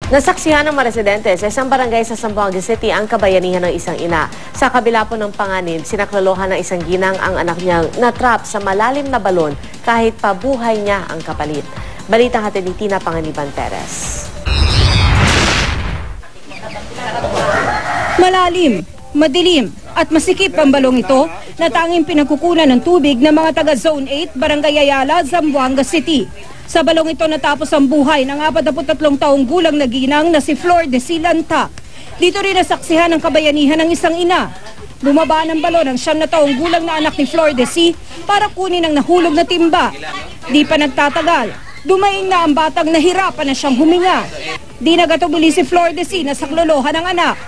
Nasaksihan ng mga residente sa isang barangay sa Zamboanga City ang kabayanihan ng isang ina. Sa kabila po ng panganib, sinaklolohan ng isang ginang ang anak niyang natrap sa malalim na balon kahit pabuhay niya ang kapalit. Balitang hatid ni Tina Panganiban Perez. Malalim, madilim at masikip ang balong ito na tanging pinagkukunan ng tubig ng mga taga Zone 8, Barangay Ayala, Zamboanga City. Sa balong ito natapos ang buhay ng 43 taong gulang na ginang na si Flor de Silanta. Dito rin nasaksihan ang kabayanihan ng isang ina. Bumaba ng balon ang 9 taong gulang na anak ni Flor de Si para kunin ang nahulog na timba. Di pa nagtatagal, dumaing na ang batang nahirapan na siyang huminga. Di nagatubili si Flor de Si na saklolohan ng anak.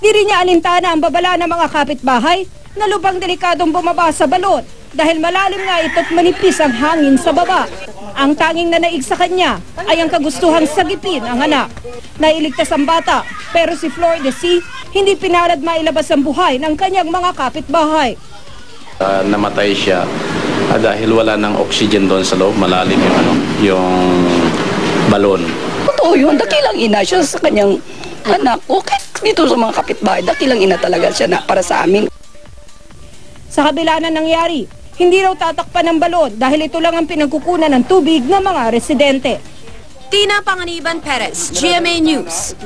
Di rin niya alintana ang babala ng mga kapitbahay na lubang delikadong bumaba sa balon dahil malalim nga ito't manipis ang hangin sa baba. Ang tanging nanaig sa kanya ay ang kagustuhang sagipin ang anak. Nailigtas ang bata pero si Flor de Si hindi pinalad mailabas ang buhay ng kanyang mga kapitbahay. Namatay siya dahil wala ng oxygen doon sa loob, malalim yung balon. Totoo yun, dakilang ina siya sa kanyang anak. Okay, dito sa mga kapitbahay, dakilang ina talaga siya na para sa amin. Sa kabila na nangyari, hindi raw tatakpan ng balon dahil ito lang ang pinagkukunan ng tubig ng mga residente. Tina Panganiban Perez, GMA News.